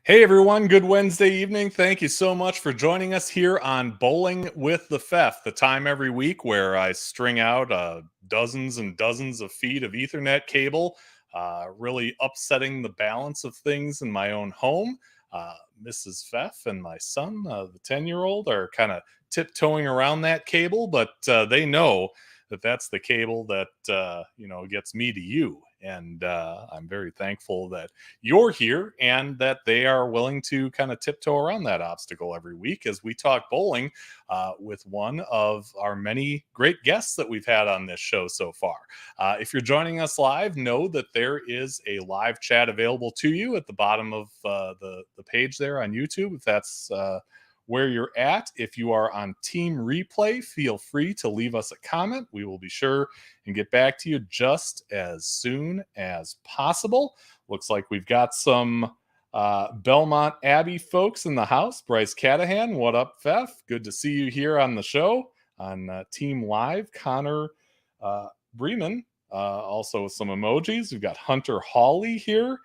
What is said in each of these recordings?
Hey everyone, good Wednesday evening. Thank you so much for joining us here on Bowling with the Fef, the time every week where I string out dozens and dozens of feet of Ethernet cable, really upsetting the balance of things in my own home. Mrs. Fef and my son, the 10-year-old, are kind of tiptoeing around that cable, but they know that that's the cable that, gets me to you. And I'm very thankful that you're here and that they are willing to kind of tiptoe around that obstacle every week as we talk bowling with one of our many great guests that we've had on this show so far. If you're joining us live, know that there is a live chat available to you at the bottom of the page there on YouTube, if that's where you're at. If you are on Team Replay, feel free to leave us a comment. We will be sure and get back to you just as soon as possible. Looks like we've got some Belmont Abbey folks in the house. Bryce Catahan, what up, Fef? Good to see you here on the show on Team Live. Connor Bremen, also with some emojis. We've got Hunter Hawley here.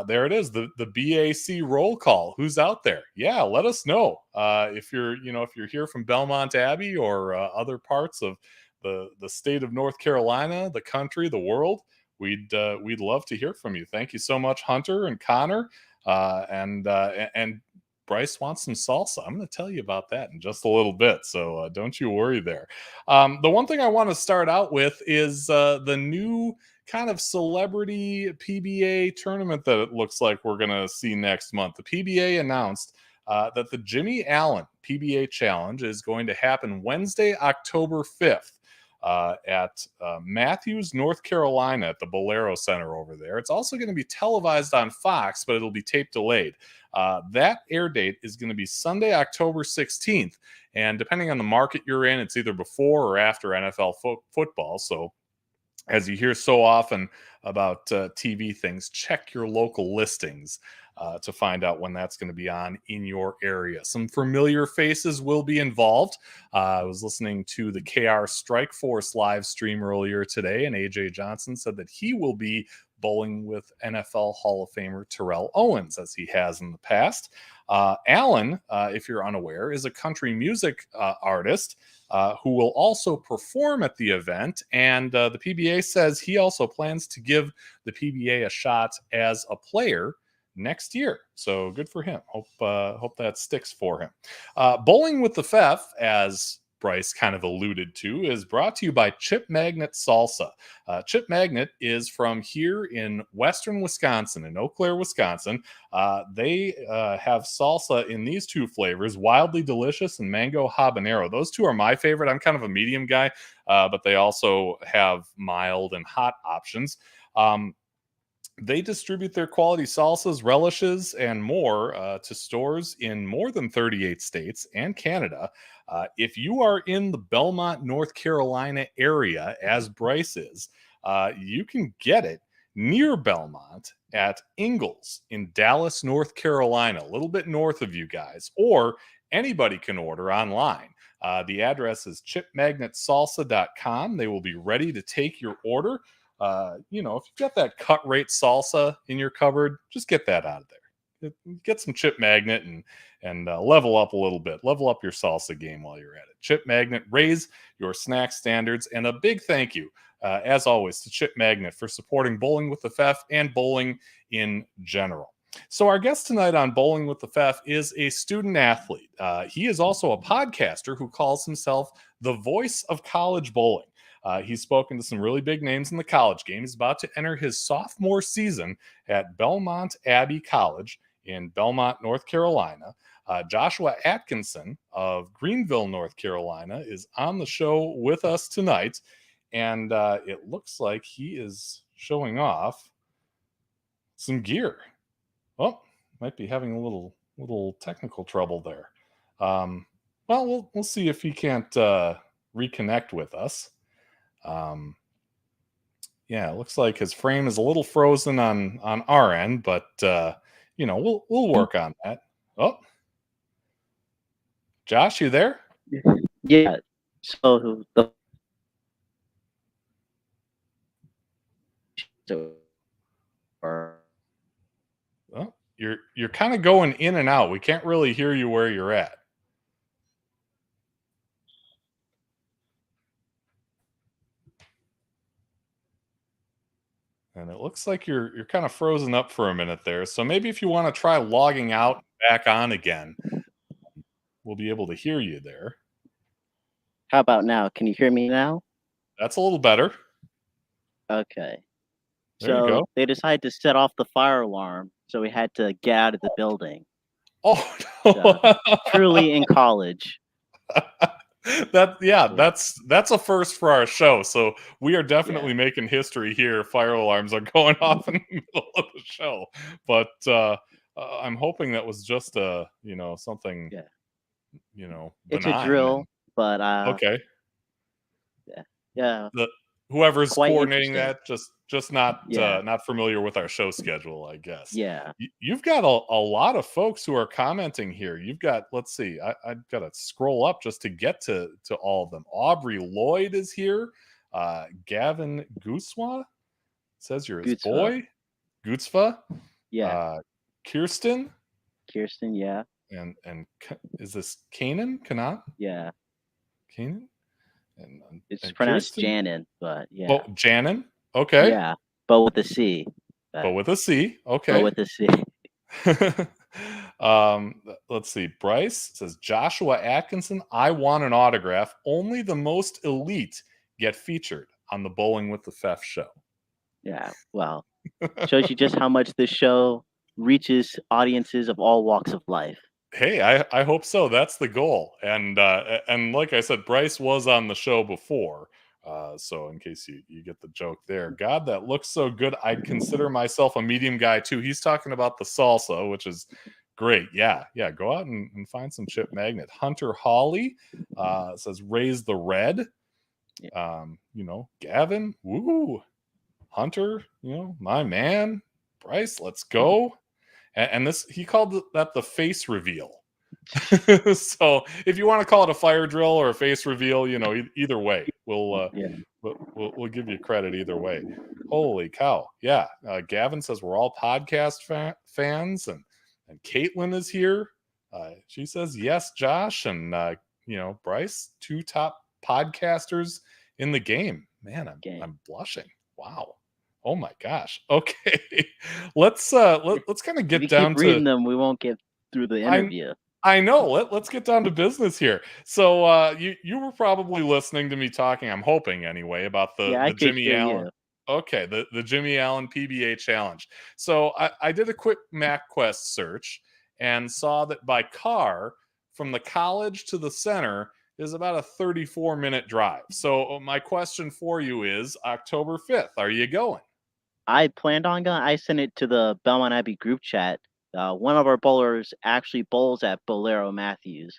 There it is, the BAC roll call. Who's out there? Yeah, let us know if you're here from Belmont Abbey or other parts of the state of North Carolina, the country, the world. We'd love to hear from you. Thank you so much, Hunter and Connor, and Bryce wants some salsa. I'm going to tell you about that in just a little bit, so don't you worry there. The one thing I want to start out with is the new kind of celebrity PBA tournament that it looks like we're going to see next month. The PBA announced that the Jimmy Allen PBA Challenge is going to happen Wednesday, October 5th at Matthews, North Carolina at the Bolero Center over there. It's also going to be televised on Fox, but it'll be tape delayed. That air date is going to be Sunday, October 16th. And depending on the market you're in, it's either before or after NFL football. So as you hear so often about TV things, check your local listings to find out when that's going to be on in your area. Some familiar faces will be involved. I was listening to the KR Strike Force live stream earlier today, and AJ Johnson said that he will be bowling with NFL Hall of Famer Terrell Owens, as he has in the past. Alan, if you're unaware, is a country music artist who will also perform at the event. And the PBA says he also plans to give the PBA a shot as a player next year. So good for him. Hope that sticks for him. Bowling with the Fef, as Bryce kind of alluded to, is brought to you by Chip Magnet Salsa. Chip Magnet is from here in western Wisconsin, in Eau Claire, Wisconsin. They have salsa in these two flavors, Wildly Delicious and Mango Habanero. Those two are my favorite. I'm kind of a medium guy, but they also have mild and hot options. They distribute their quality salsas, relishes, and more to stores in more than 38 states and Canada. If you are in the Belmont, North Carolina area, as Bryce is, you can get it near Belmont at Ingalls in Dallas, North Carolina, a little bit north of you guys, or anybody can order online. The address is chipmagnetsalsa.com. They will be ready to take your order. If you've got that cut rate salsa in your cupboard, just get that out of there. Get some Chip Magnet and level up a little bit. Level up your salsa game while you're at it. Chip Magnet, raise your snack standards. And a big thank you, as always, to Chip Magnet for supporting Bowling with the Fef and bowling in general. So our guest tonight on Bowling with the Fef is a student athlete. He is also a podcaster who calls himself the voice of college bowling. He's spoken to some really big names in the college game. He's about to enter his sophomore season at Belmont Abbey College in Belmont, North Carolina. Joshua Atkinson of Greenville, North Carolina, is on the show with us tonight. And it looks like he is showing off some gear. Oh, might be having a little technical trouble there. Well, we'll see if he can't reconnect with us. Yeah, it looks like his frame is a little frozen on our end, but we'll work on that. Oh, Josh, you there? Yeah. So Oh, you're kind of going in and out. We can't really hear you where you're at. And it looks like you're kind of frozen up for a minute there. So maybe if you want to try logging out and back on again, we'll be able to hear you there. How about now? Can you hear me now? That's a little better. Okay. There you go. They decided to set off the fire alarm, so we had to get out of the building. Oh, no. Truly in college. That's a first for our show. So we are definitely making history here. Fire alarms are going off in the middle of the show, but I'm hoping that was just something. Benign. It's a drill, but okay. Yeah. Whoever's coordinating that just not familiar with our show schedule, I guess. Yeah. You've got a lot of folks who are commenting here. You've got, let's see, I've got to scroll up just to get to all of them. Aubrey Lloyd is here. Gavin Guswa says you're his boy. Gutzva. Yeah. Kirsten, yeah. And is this Kanan? Yeah. Kanan? It's pronounced Janin, but yeah. Oh, Janin? Okay. Yeah, but with a C. But with a C. Okay. But with a C. Let's see. Bryce says, Joshua Atkinson, I want an autograph. Only the most elite get featured on the Bowling with the Fef show. Yeah, well, shows you just how much this show reaches audiences of all walks of life. Hey, I hope so. That's the goal. And like I said, Bryce was on the show before. So in case you get the joke there. God, that looks so good. I'd consider myself a medium guy too. He's talking about the salsa, which is great. Yeah. Go out and find some chip magnet. Hunter Hawley says raise the red. Gavin, woo. Hunter, my man. Bryce, let's go. And this, he called that the face reveal. So if you want to call it a fire drill or a face reveal, either way, we'll give you credit either way. Holy cow. Yeah. Gavin says we're all podcast fans, and Caitlin is here. She says, yes, Josh. And, Bryce, 2 top podcasters in the game. Man, I'm blushing. Wow. Oh my gosh. Okay. Let's kind of get down to reading them. We won't get through the interview. I know. Let's get down to business here. So you were probably listening to me talking, I'm hoping anyway, about the Jimmy Allen. Okay, the Jimmy Allen PBA challenge. So I did a quick MapQuest search and saw that by car from the college to the center is about a 34-minute drive. So my question for you is October 5th. Are you going? I planned on going. I sent it to the Belmont Abbey group chat. One of our bowlers actually bowls at Bolero Matthews.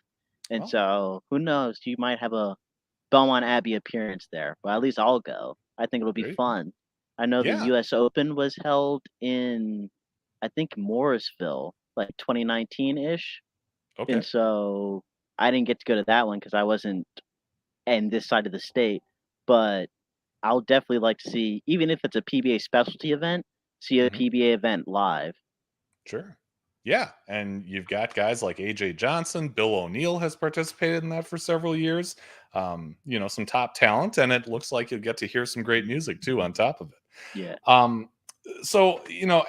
And so who knows? You might have a Belmont Abbey appearance there. Well, at least I'll go. I think it'll be fun. I know the U.S. Open was held in, I think, Morrisville, like 2019-ish. Okay. And so I didn't get to go to that one because I wasn't in this side of the state. But I'll definitely like to see, even if it's a PBA specialty event, see a PBA event live. Sure. Yeah. And you've got guys like AJ Johnson, Bill O'Neill has participated in that for several years. Some top talent, and it looks like you'll get to hear some great music too on top of it. Yeah. So,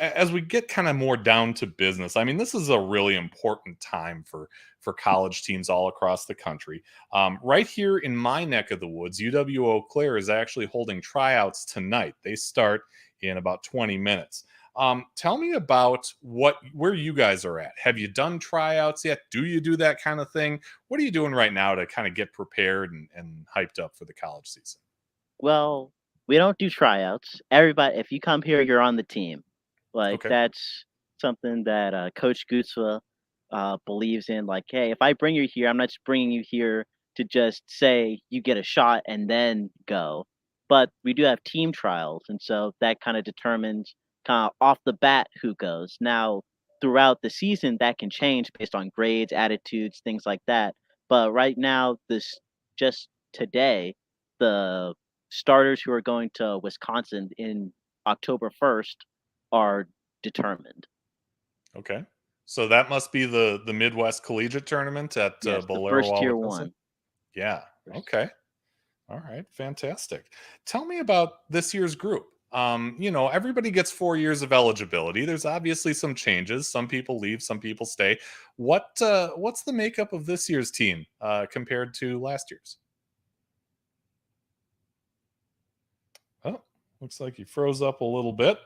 as we get kind of more down to business, I mean, this is a really important time for college teams all across the country. Right here in my neck of the woods, UW Eau Claire is actually holding tryouts tonight. They start in about 20 minutes. Tell me about where you guys are at. Have you done tryouts yet? Do you do that kind of thing? What are you doing right now to kind of get prepared and hyped up for the college season? Well, we don't do tryouts. Everybody, if you come here, you're on the team. Like Okay. that's something that Coach Gutzwa believes in. Like, hey, if I bring you here, I'm not just bringing you here to just say you get a shot and then go. But we do have team trials, and so that kind of determines kind of off the bat who goes. Now, throughout the season, that can change based on grades, attitudes, things like that. But right now, this just today, the starters who are going to Wisconsin in October 1st are determined. Okay. So that must be the Midwest Collegiate Tournament at Yes, the Bolero first while tier Wisconsin. one. Yeah. First- Okay. All right. Fantastic. Tell me about this year's group. Everybody gets 4 years of eligibility. There's obviously some changes. Some people leave, some people stay. What's the makeup of this year's team compared to last year's? Oh, looks like you froze up a little bit.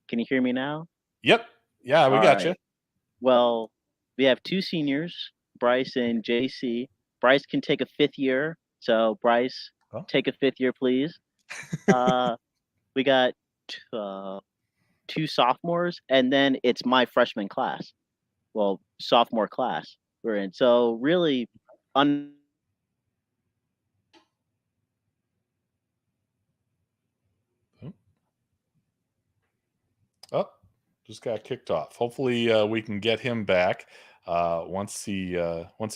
Can you hear me now? Yep. Yeah, we All got you. right. Well, we have two seniors, Bryce and JC. Bryce can take a fifth year. So, Bryce, Oh. take a fifth year, please. Uh, we got uh, two sophomores, and then it's my freshman class. Well, sophomore class we're in. So, really, Oh, just got kicked off. Hopefully, we can get him back. Once he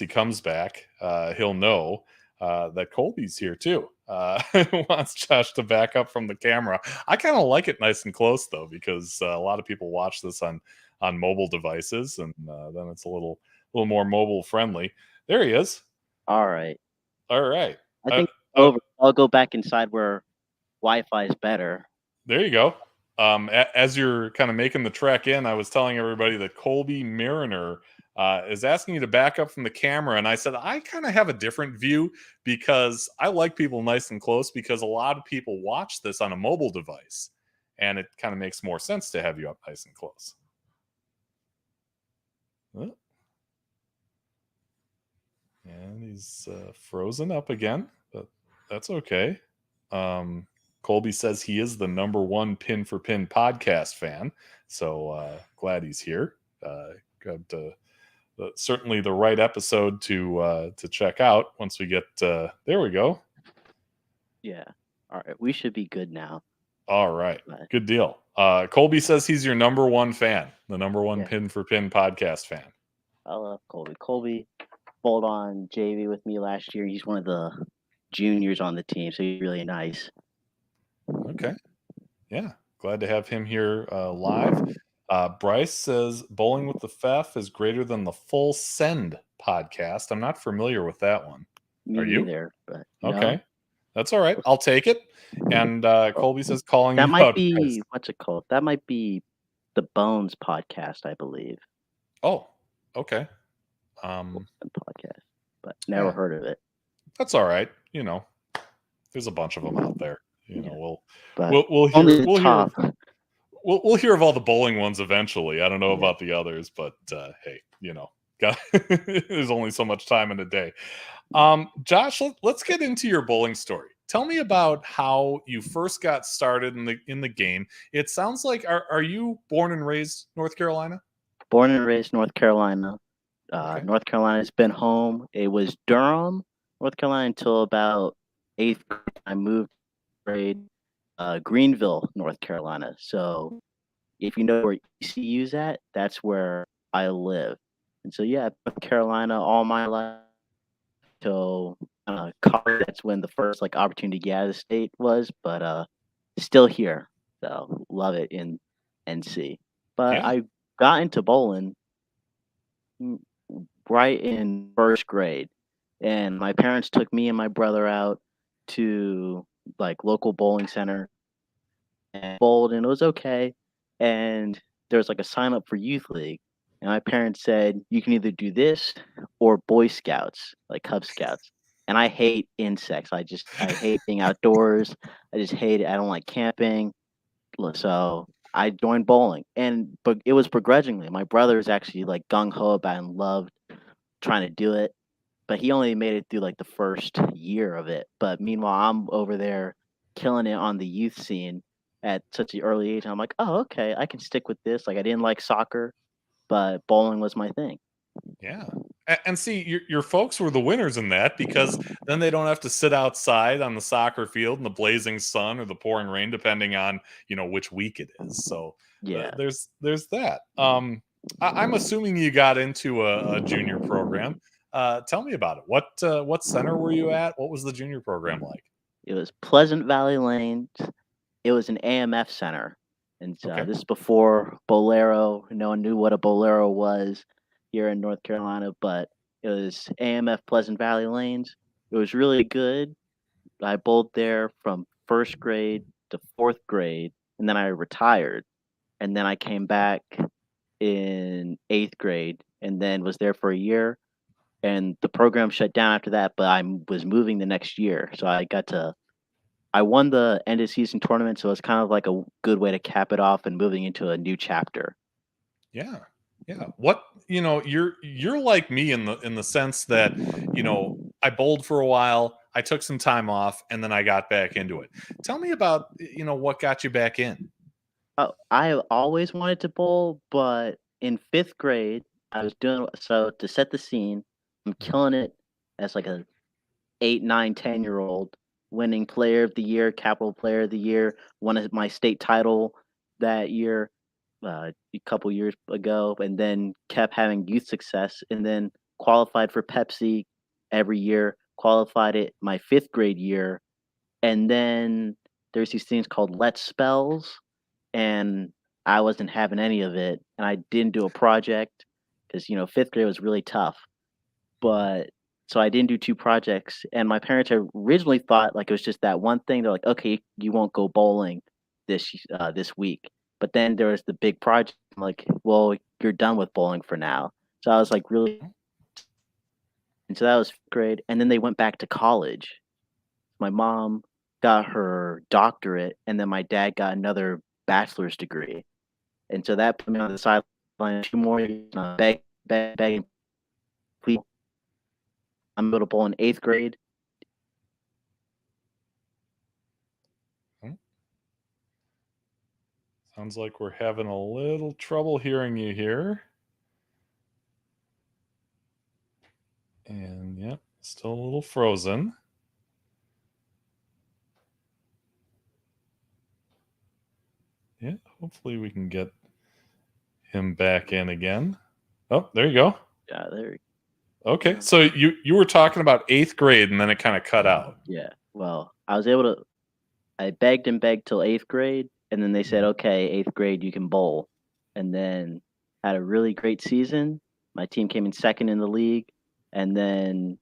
comes back, he'll know that Colby's here too. Wants Josh to back up from the camera. I kind of like it nice and close though, because a lot of people watch this on mobile devices, and then it's a little more mobile friendly. There he is. all right. All right. I Uh, think uh, over. I'll go back inside where Wi-Fi is better. There you go. As you're kind of making the trek in, I was telling everybody that Colby Mariner is asking you to back up from the camera. And I said, I kind of have a different view because I like people nice and close because a lot of people watch this on a mobile device. And it kind of makes more sense to have you up nice and close. Oh. And he's frozen up again, but that's okay. Colby says he is the #1 pin for pin podcast fan, so glad he's here. Got certainly the right episode to check out once we get. There we go. Yeah. All right. We should be good now. All right, But, good deal. Colby says he's your #1 fan, the #1 yeah, pin for pin podcast fan. I love Colby. Colby bowled on JV with me last year. He's one of the juniors on the team, so he's really nice. Okay, yeah, glad to have him here live. Bryce says Bowling with the Pfeff is greater than the Full Send podcast. I'm not familiar with that one. Me Are you? neither, but Okay. That's all right. I'll take it. And Colby says calling that you might out. be what's it called? That might be the Bones podcast, I believe. Oh, okay. Podcast, but never Yeah. heard of it. That's all right. There's a bunch of them out there. Yeah. We'll Only the hear top. we'll hear of all the bowling ones eventually. I don't know Yeah. about the others, but hey, there's only so much time in a day. Josh, let's get into your bowling story. Tell me about how you first got started in the game. It sounds like are you born and raised North Carolina? Born and raised North Carolina. Okay. North Carolina's been home. It was Durham, North Carolina, until about 8th grade. I moved grade, Greenville, North Carolina. So if you know where ECU's at, that's where I live. And so yeah, North Carolina all my life till college. That's when the first opportunity to get out of the state was, but still here. So love it in NC. But Yeah. I got into bowling right in first grade, and my parents took me and my brother out to local bowling center and bowled, and it was okay. And there was a sign up for youth league, and my parents said you can either do this or Boy Scouts, like Cub Scouts. And I hate insects. I hate being outdoors. I just hate it. I don't like camping. So I joined bowling, but it was begrudgingly. My brother is actually like gung ho about it and loved trying to do it, but he only made it through like the first year of it. But meanwhile, I'm over there killing it on the youth scene at such an early age. I'm like, oh, okay, I can stick with this. Like, I didn't like soccer, but bowling was my thing. Yeah. And see, your folks were the winners in that because then they don't have to sit outside on the soccer field in the blazing sun or the pouring rain, depending on which week it is. So Yeah. there's that. I'm assuming you got into a junior program. Tell me about it. What center were you at? What was the junior program like? It was Pleasant Valley Lanes. It was an AMF center, and so Okay. this is before Bolero. No one knew what a Bolero was here in North Carolina, but it was AMF Pleasant Valley Lanes. It was really good. I bowled there from first grade to fourth grade, and then I retired. And then I came back in eighth grade, and then was there for a year. And the program shut down after that, but was moving the next year, so I won the end of season tournament, so it's kind of like a good way to cap it off and moving into a new chapter. Yeah. Yeah. What, you're like me in the sense that, I bowled for a while, I took some time off, and then I got back into it. Tell me about, what got you back in. I have always wanted to bowl, but in fifth grade, I was doing so to set the scene. I'm Mhm. killing it as like a 8, 9, 10-year old, winning Player of the Year, Capital Player of the Year, won my state title that year, a couple years ago, and then kept having youth success, and then qualified for Pepsi every year. Qualified it my fifth grade year, and then there's these things called let spells, and I wasn't having any of it, and I didn't do a project because fifth grade was really tough. Mhm. But so I didn't do 2 projects, and my parents had originally thought, like, it was just that one thing. They're like, "Okay, you won't go bowling this week." But then there was the big project. I'm like, "Well, you're done with bowling for now." So I was, like, really, and so that was 5th grade, and then they went back to college. My mom got her doctorate, and then my dad got another bachelor's degree, and so that put me on the sideline 2 more years, begging, "Please, I'm able to bowl in 8th grade." Mhm. Sounds like we're having a little trouble hearing you here. And yep, still a little frozen. Yeah, hopefully we can get him back in again. Oh, there you go. Yeah, there. Okay, so you were talking about eighth grade, and then it kind of cut out. Yeah. Well, I begged and begged till 8th grade, and then they said, Mhm. "Okay, 8th grade, you can bowl." And then had a really great season. My team came in 2nd in the league, and then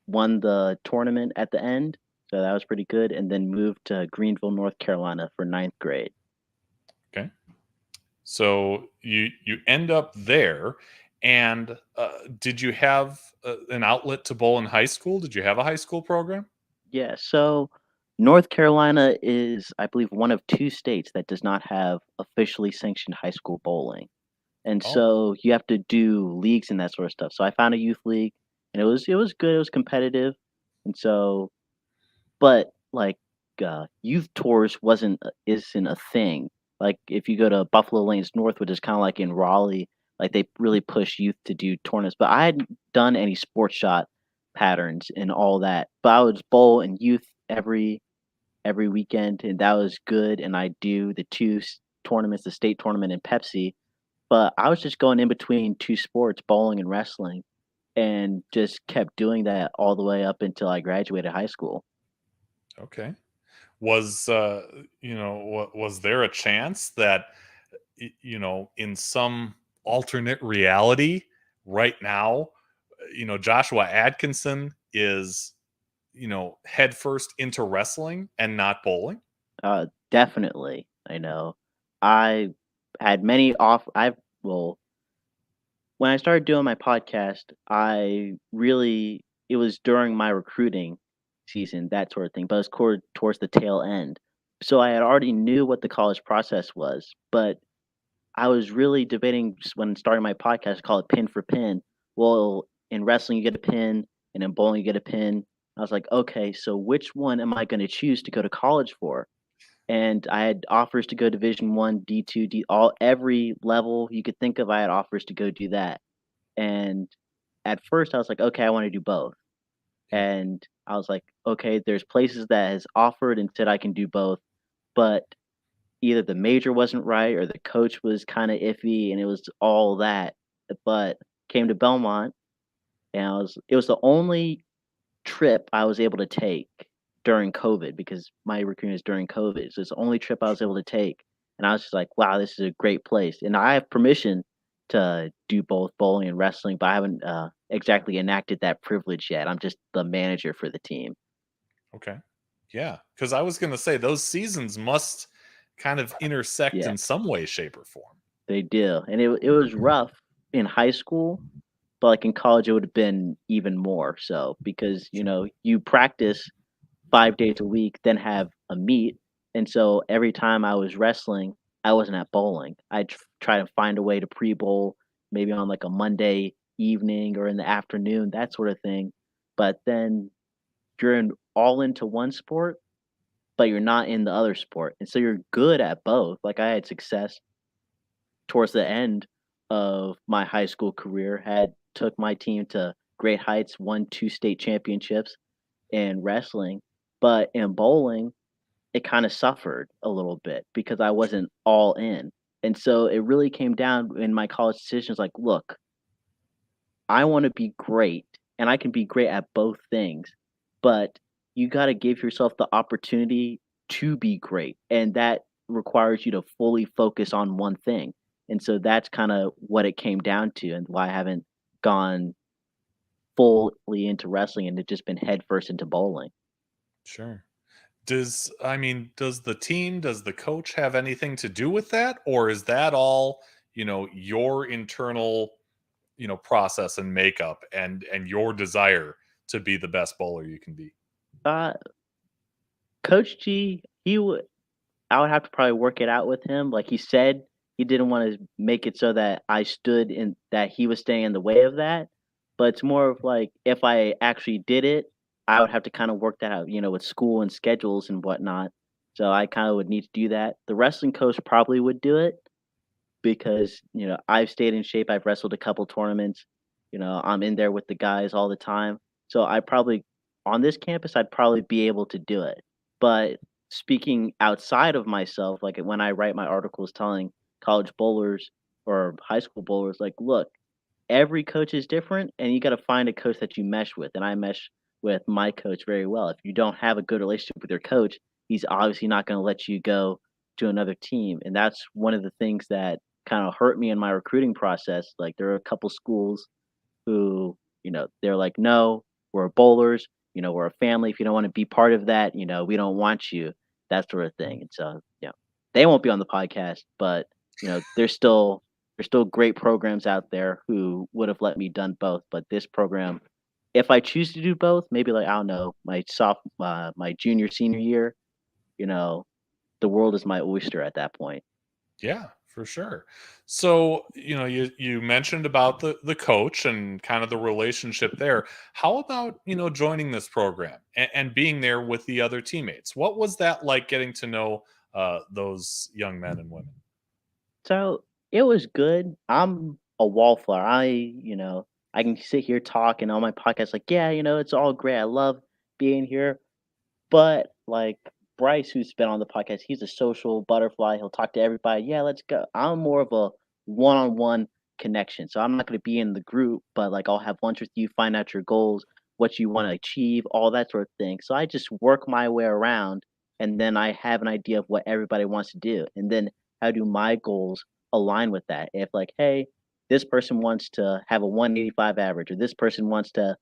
won the tournament at the end. So that was pretty good. And then moved to Greenville, North Carolina for 9th grade. Okay, so you end up there, and did you have an outlet to bowl in high school? Did you have a high school program? Yeah. So North Carolina is, I believe, one of 2 states that does not have officially sanctioned high school bowling. And Oh, so you have to do leagues and that sort of stuff. So I found a youth league, and it was good. It was competitive, and so, but like, youth tours isn't a thing. Like if you go to Buffalo Lanes North, which is kind of like in Raleigh, like they really push youth to do tournaments. But I hadn't done any sports shot patterns and all that. But I would bowl in youth every weekend, and that was good. And I do the tournaments, the state tournament and Pepsi, but I was just going in between 2 sports, bowling and wrestling, and just kept doing that all the way up until I graduated high school. okay. Was was there a chance that in some alternate reality right now, Joshua Atkinson is headfirst into wrestling and not bowling? Definitely, I know. I had many off I've well, when I started doing my podcast, it was during my recruiting season, that sort of thing, but it was towards the tail end. So I had already knew what the college process was, but I was really debating when starting my podcast, call it pin for pin. Well, in wrestling, you get a pin, and in bowling, you get a pin. I was like, okay, so which one am I going to choose to go to college for? And I had offers to go Division 1, D2, D all every level you could think of. I had offers to go do that. And at first, I was like, okay, I want to do both. Yeah. And I was like, okay, there's places that has offered and said I can do both, but either the major wasn't right or the coach was kind of iffy, and it was all that. But came to Belmont, and it was the only trip I was able to take during COVID because my recruiting is during COVID. So it's the only trip I was able to take. And I was just like, wow, this is a great place. And I have permission to do both bowling and wrestling, but I haven't exactly enacted that privilege yet. I'm just the manager for the team. Okay. Yeah. Because I was going to say those seasons must kind of intersect Yeah, in some way, shape, or form. they do. And it was rough in high school, but like in college, it would have been even more so because, Sure. you practice 5 days a week, then have a meet. And so every time I was wrestling, I wasn't at bowling. I'd try to find a way to pre-bowl, maybe on like a Monday evening or in the afternoon, that sort of thing. But then you're all into one sport, but you're not in the other sport. And so you're good at both. Like I had success towards the end of my high school career, had took my team to great heights, won 2 state championships in wrestling. But in bowling, it kinda suffered a little bit because I Sure. wasn't all in. And so it really came down in my college decisions like, "Look, I wanna be great, and I can be great at both things, but you gotta give yourself the opportunity to be great, and that requires you to fully focus on one thing." And so that's kinda what it came down to and why I haven't gone fully into wrestling and it just been headfirst into bowling. Sure. Does the team, does the coach have anything to do with that? Or is that all, your internal, process and makeup and your desire to be the best bowler you can be? Uh, Coach G, I would have to probably work it out with him. Like he said, he didn't want to make it so that I stood in that he was staying in the way of that. But it's more of like if I actually did it, I would have to kind of work that out, with school and schedules and whatnot. So I kind of would need to do that. The wrestling coach probably would do it because, I've stayed in shape. I've wrestled a couple tournaments. I'm in there with the guys all the time. So I probably on this campus, I'd probably be able to do it. But speaking outside of myself, like when I write my articles telling college bowlers or high school bowlers, like, look, every coach is different and you got to find a coach that you mesh with. And I mesh with my coach very well. If you don't have a good relationship with your coach, he's obviously not going to let you go to another team. And that's one of the things that kind of hurt me in my recruiting process. Like there are a couple schools who, they're like, no, we're bowlers, we're a family. If you don't want to be part of that, we don't want you, that sort of thing. And so, they won't be on the podcast, but there's still great programs out there who would have let me done both. But this program, if I choose to do both, maybe like I don't know, my junior senior year, you know, the world is my oyster at that point. Yeah, for sure. So, you mentioned about the coach and kind of the relationship there. How about, joining this program and being there with the other teammates? What was that like getting to know those young men and women? So it was good. I'm a wallflower. I can sit here talking on my podcast like, yeah, it's all great. I love being here. But like Bryce, who's been on the podcast, he's a social butterfly. He'll talk to everybody. Yeah, let's go. I'm more of a one-on-one connection. So I'm not going to be in the group, but like I'll have lunch with you, find out your goals, what you want to achieve, all that sort of thing. So I just work my way around and then I have an idea of what everybody wants to do. And then how do my goals align with that? If like, hey, this person wants to have a 185 average or this person wants to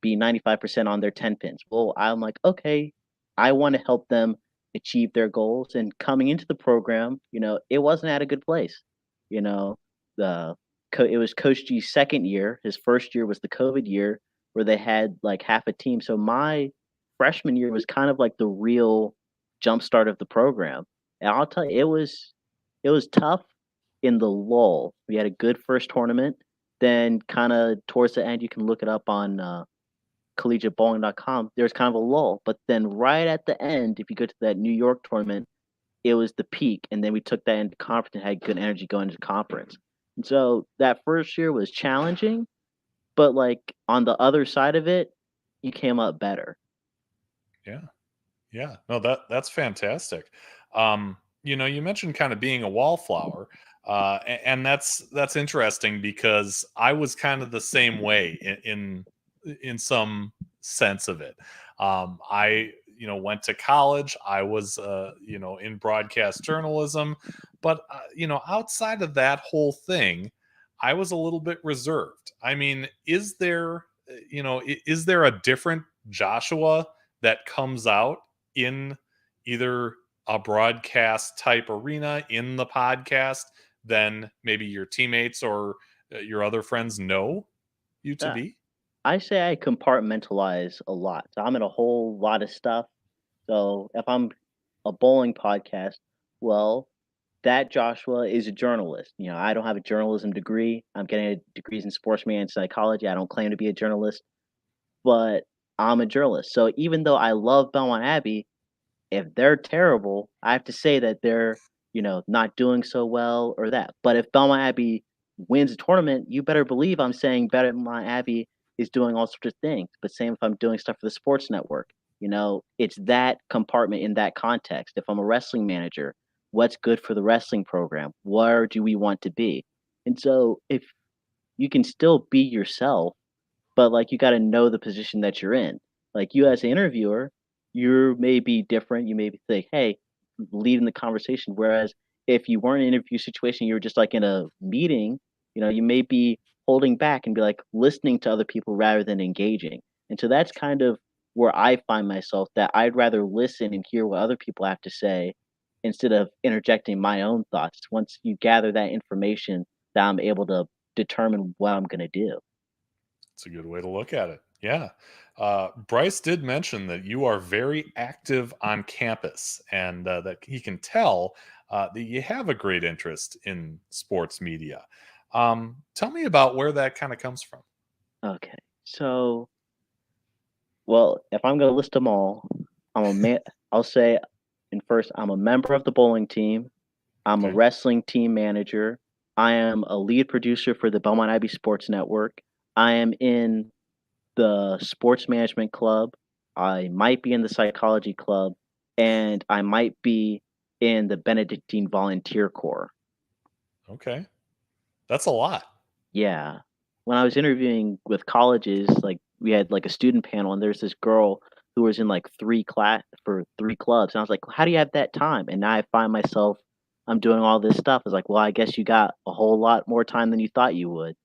be 95% on their 10 pins. Well, I'm like, okay, I want to help them achieve their goals. And coming into the program, it wasn't at a good place. You know, the it was Coach G's second year. His first year was the COVID year where they had like half a team. So my freshman year was kind of like the real jumpstart of the program. And I'll tell you, it was tough, in the lull. We had a good first tournament. Then, kind of towards the end, you can look it up on collegiatebowling.com. There's kind of a lull, but then right at the end, if you go to that New York tournament, it was the peak, and then we took that into conference and had good energy going into conference. And so that first year was challenging, but like on the other side of it, you came up better. Yeah. Yeah. No, that's fantastic. You mentioned kind of being a wallflower. And that's interesting because I was kind of the same way in some sense of it. I went to college. I was in broadcast journalism, but outside of that whole thing, I was a little bit reserved. I mean, is there a different Joshua that comes out in either a broadcast type arena in the podcast than maybe your teammates or your other friends know you to Uh, be? I say I compartmentalize a lot. So I'm in a whole lot of stuff. So if I'm a bowling podcast, well, that Joshua is a journalist. I don't have a journalism degree. I'm getting degrees in sports media and psychology. I don't claim to be a journalist, but I'm a journalist. So even though I love Belmont Abbey, if they're terrible, I have to say that they're, not doing so well or that. But if Belmont Abbey wins a tournament, you better believe I'm saying Belmont Abbey is doing all sorts of things. But same if I'm doing stuff for the sports network. It's that compartment in that context. If I'm a wrestling manager, what's good for the wrestling program? Where do we want to be? And so if you can still be yourself, but like you got to know the position that you're in. Like you as an interviewer, you may be different. You may be think, hey, leading the conversation. Whereas if you weren't in an interview situation, you were just like in a meeting, you may be holding back and be like listening to other people rather than engaging. And so that's kind of where I find myself, that I'd rather listen and hear what other people have to say instead of interjecting my own thoughts. Once you gather that information, that I'm able to determine what I'm going to do. It's a good way to look at it. Yeah. Bryce did mention that you are very active on campus and that he can tell that you have a great interest in sports media. Tell me about where that kind of comes from. Okay. So, well, if I'm gonna list them all, I'm a man. I'll say, in first, I'm a member of the bowling team. I'm a Okay. wrestling team manager. I am a lead producer for the Belmont Abbey Sports Network. I am in the sports management club. I might be in the psychology club, and I might be in the Benedictine Volunteer Corps. Okay. That's a lot. Yeah. When I was interviewing with colleges, like we had like a student panel, and there's this girl who was in like three clubs, and I was like, "How do you have that time?" And now I find myself, I'm doing all this stuff. It's like, well, I guess you got a whole lot more time than you thought you would.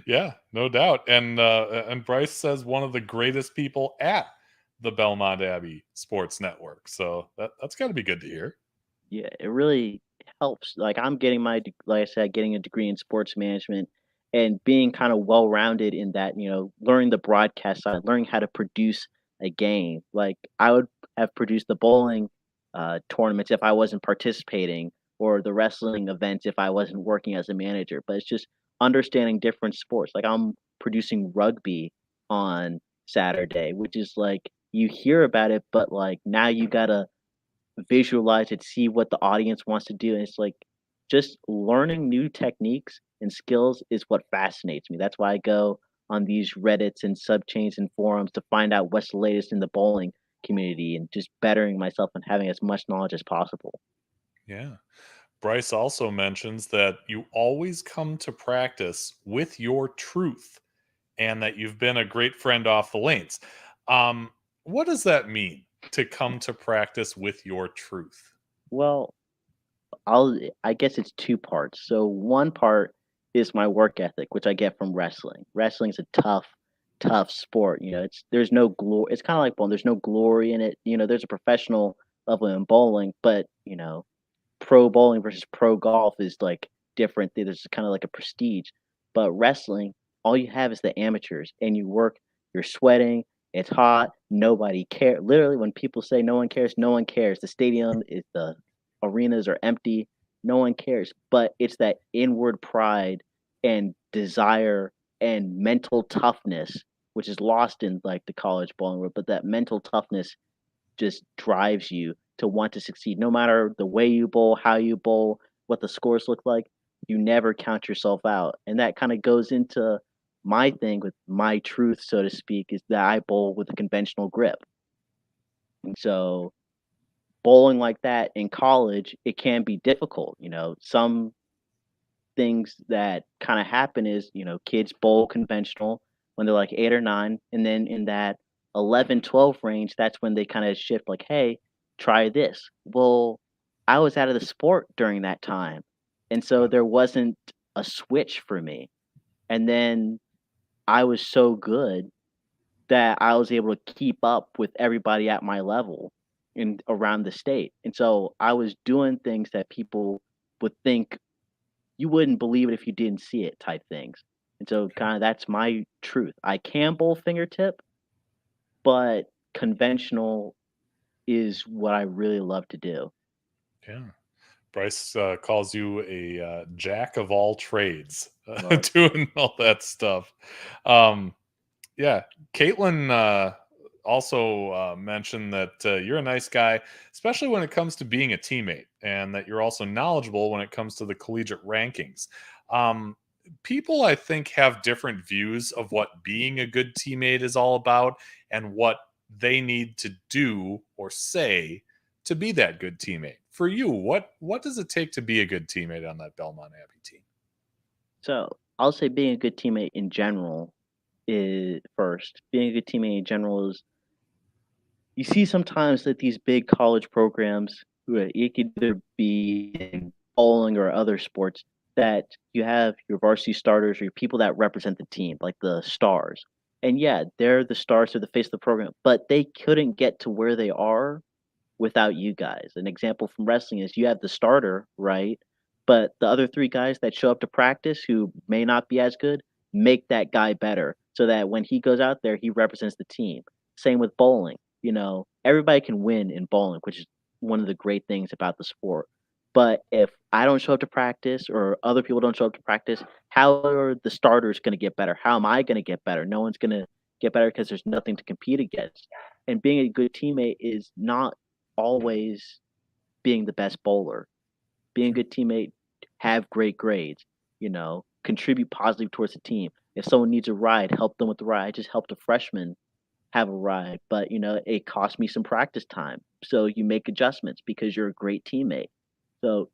Yeah, no doubt. And Bryce says one of the greatest people at the Belmont Abbey Sports Network. So that's got to be good to hear. Yeah, it really helps. Like I'm getting like I said, getting a degree in sports management and being kind of well rounded in that, learning the broadcast side, learning how to produce a game. Like I would have produced the bowling tournaments if I wasn't participating, or the wrestling events if I wasn't working as a manager. But it's just understanding different sports. Like I'm producing rugby on Saturday, which is like you hear about it, but like now you gotta visualize it, see what the audience wants to do. And it's like just learning new techniques and skills is what fascinates me. That's why I go on these Reddits and subchains and forums to find out what's the latest in the bowling community and just bettering myself and having as much knowledge as possible. Yeah. Bryce also mentions that you always come to practice with your truth and that you've been a great friend off the lanes. Um, what does that mean to come to practice with your truth? Well, I guess it's two parts. So one part is my work ethic, which I get from wrestling. Wrestling is a tough sport. There's no glory. It's kind of like bowling. There's no glory in it. There's a professional level in bowling, but pro bowling versus pro golf is like different. There's kind of like a prestige. But wrestling, all you have is the amateurs, and you work. You're sweating. It's hot. Nobody cares. Literally, when people say no one cares, no one cares. The arenas are empty. No one cares. But it's that inward pride and desire and mental toughness, which is lost in like the college bowling world, but that mental toughness just drives you to want to succeed. No matter the way you bowl, how you bowl, what the scores look like, you never count yourself out. And that kind of goes into my thing with my truth, so to speak, is that I bowl with a conventional grip. And so bowling like that in college, it can be difficult. Some things that kind of happen is, kids bowl conventional when they're like 8 or 9. And then in that 11, 12 range, that's when they kind of shift like, hey, try this. Well, I was out of the sport during that time. And so Yeah. there wasn't a switch for me. And then I was so good that I was able to keep up with everybody at my level in around the state. And so I was doing things that people would think you wouldn't believe it if you didn't see it type things. And so Yeah. kind of that's my truth. I can bowl fingertip, but conventional is what I really love to do. Yeah. Bryce calls you a jack of all trades, Well, doing all that stuff. Um, yeah, Caitlin also mentioned that you're a nice guy, especially when it comes to being a teammate, and that you're also knowledgeable when it comes to the collegiate rankings. Um, People, I think, have different views of what being a good teammate is all about and what they need to do or say to be that good teammate. For you, what does it take to be a good teammate on that Belmont Abbey team? so I'll say being a good teammate in general is first. Being a good teammate in general is you see sometimes that these big college programs, it could either be in bowling or other sports, that you have your varsity starters or your people that represent the team, like the stars. And yeah, they're the stars, they're the face of the program, but they couldn't get to where they are without you guys. An example from wrestling is you have the starter, right? But the other three guys that show up to practice who may not be as good make that guy better so that when he goes out there, he represents the team. Same with bowling. Everybody can win in bowling, which is one of the great things about the sport. But if I don't show up to practice or other people don't show up to practice, how are the starters going to get better? How am I going to get better? No one's going to get better because there's nothing to compete against. And being a good teammate is not always being the best bowler. Being a good teammate, have great grades, contribute positively towards the team. If someone needs a ride, help them with the ride. I just helped a freshman have a ride, but it cost me some practice time. So you make adjustments because you're a great teammate. So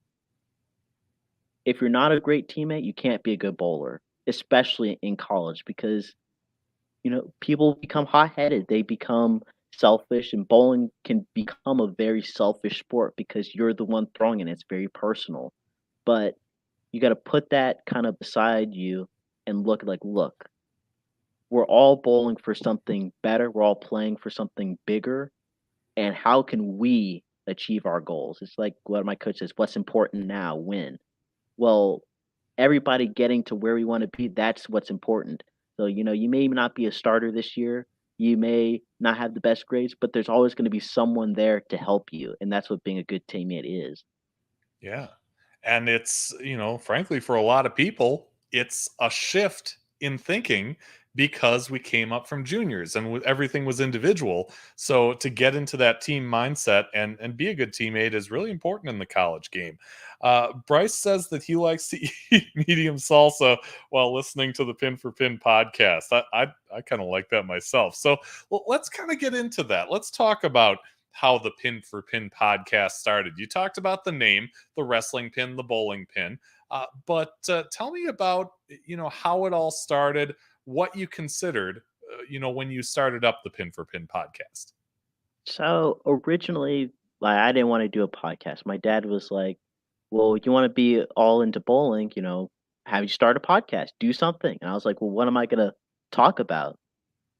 if you're not a great teammate, you can't be a good bowler, especially in college because people become hot-headed. They become selfish, and bowling can become a very selfish sport because you're the one throwing it. It's very personal. But you got to put that kind of beside you and look, we're all bowling for something better. We're all playing for something bigger. And how can we achieve our goals? It's like what my coach says, what's important now, win. Well, everybody getting to where we want to be, that's what's important. So, you may not be a starter this year. You may not have the best grades, but there's always going to be someone there to help you. And that's what being a good teammate is. Yeah. And it's, frankly, for a lot of people, it's a shift in thinking because we came up from juniors and everything was individual. So to get into that team mindset and be a good teammate is really important in the college game. Bryce says that he likes to eat medium salsa while listening to the Pin for Pin podcast. I kind of like that myself. So let's kind of get into that. Let's talk about how the Pin for Pin podcast started. You talked about the name, the wrestling pin, the bowling pin. But tell me about how it all started, what you considered, when you started up the Pin for Pin podcast. So originally, like, I didn't want to do a podcast. My dad was like, well, you want to be all into bowling, have you start a podcast, do something. And I was like, well, what am I going to talk about?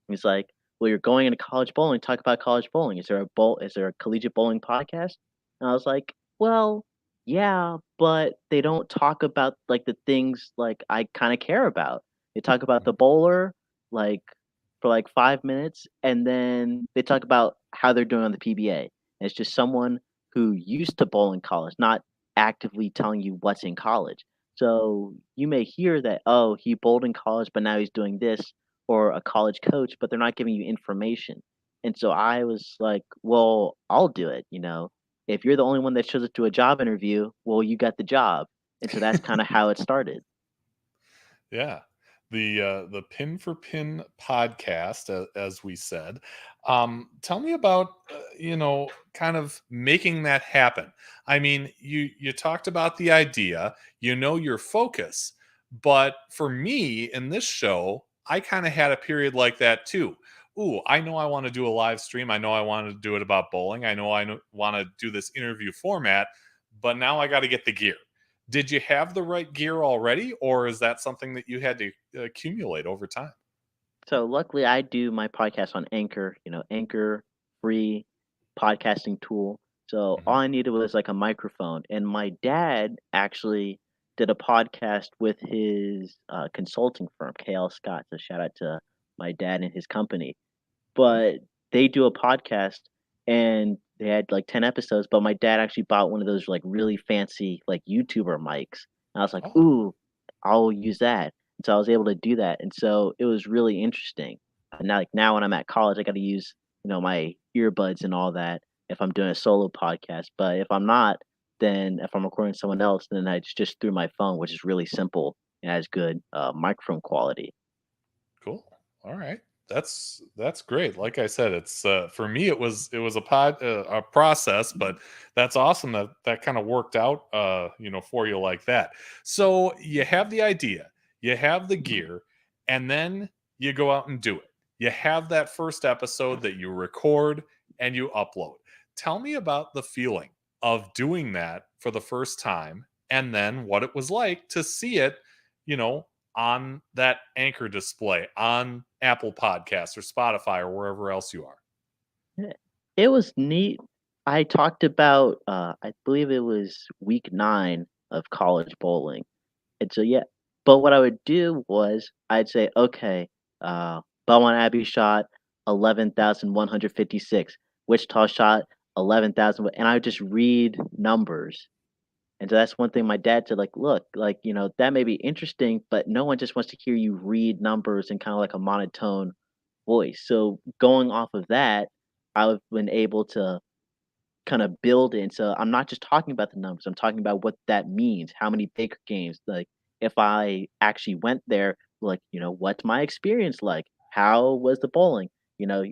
He's like, "Well, you're going into college bowling. Talk about college bowling. Is there a bowl? Is there a collegiate bowling podcast?" And I was like, "Well, yeah, but they don't talk about like the things like I kind of care about. They talk about the bowler like for like 5 minutes, and then they talk about how they're doing on the PBA. And it's just someone who used to bowl in college, not actively telling you what's in college. So you may hear that, oh, he bowled in college, but now he's doing this, or a college coach, but they're not giving you information. And so I was like, well, I'll do it. If you're the only one that shows up to a job interview, well, you got the job. And so that's kind of how it started. Yeah. The Pin for Pin podcast, as we said. Tell me about kind of making that happen. I mean, you talked about the idea, your focus, but for me in this show, I kind of had a period like that too. Ooh, I know I want to do a live stream. I know I want to do it about bowling. I want to do this interview format, but now I got to get the gear. Did you have the right gear already, or is that something that you had to accumulate over time? So luckily, I do my podcast on Anchor. Anchor, free podcasting tool. So all Mhm. I needed was like a microphone, and my dad actually did a podcast with his consulting firm, KL Scott. So shout out to my dad and his company. Cool. But they do a podcast, and they had like 10 episodes. But my dad actually bought one of those like really fancy like YouTuber mics. And I was like, Oh, ooh, I'll use that. And so I was able to do that. And so it was really interesting. And now when I'm at college, I got to use, my earbuds and all that if I'm doing a solo podcast. But if I'm not, then if I'm recording someone else, then it's just through my phone, which is really simple and has good microphone quality. cool. All right. That's great. Like I said, it's for me it was a process, but that's awesome that that kind of worked out for you like that. So you have the idea, you have the gear, and then you go out and do it. You have that first episode that you record and you upload. Tell me about the feeling of doing that for the first time and then what it was like to see it, you know, on that anchor display on Apple Podcasts or Spotify or wherever else you are. Yeah. It was neat. I talked about, I believe it was week 9 of college bowling. And so, yeah. But what I would do was I'd say, okay, Belmont Abbey shot 11,156. Wichita shot 11,000. And I would just read numbers. And so that's one thing my dad said, like, look, like, that may be interesting, but no one just wants to hear you read numbers in kind of like a monotone voice. So going off of that, I've been able to kind of build it. So I'm not just talking about the numbers. I'm talking about what that means. How many Baker games? Like if I actually went there, like, what's my experience like? How was the bowling?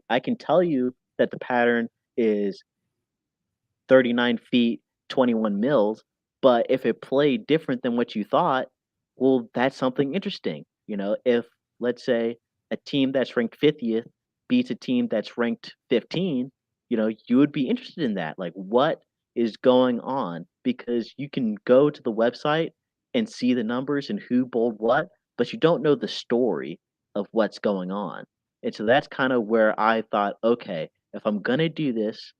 I can tell you that the pattern is 39 feet, 21 mils, but if it played different than what you thought, well, that's something interesting. If let's say a team that's ranked 50th beats a team that's ranked 15, you would be interested in that. Like, what is going on? Because you can go to the website and see the numbers and who bowled what, but you don't know the story of what's going on. And so that's kind of where I thought, okay, if I'm going to do this,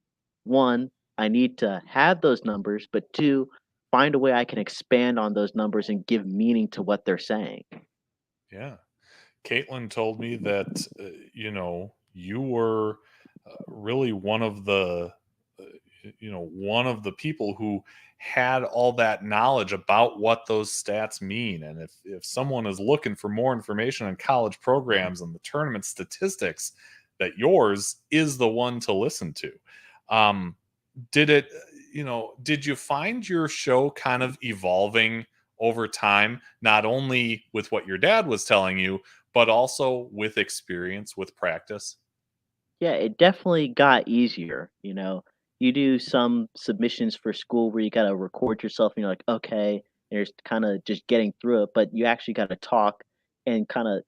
one, I need to have those numbers, but two, find a way I can expand on those numbers and give meaning to what they're saying. Yeah. Caitlin told me that, you were really uh, one of the people who had all that knowledge about what those stats mean. And if someone is looking for more information on college programs and the tournament statistics, that yours is the one to listen to. Um, did it, did you find your show kind of evolving over time, not only with what your dad was telling you, but also with experience, with practice? Yeah, it definitely got easier. You do some submissions for school where you got to record yourself and you're like, okay, there's kind of just getting through it, but you actually got to talk and kind of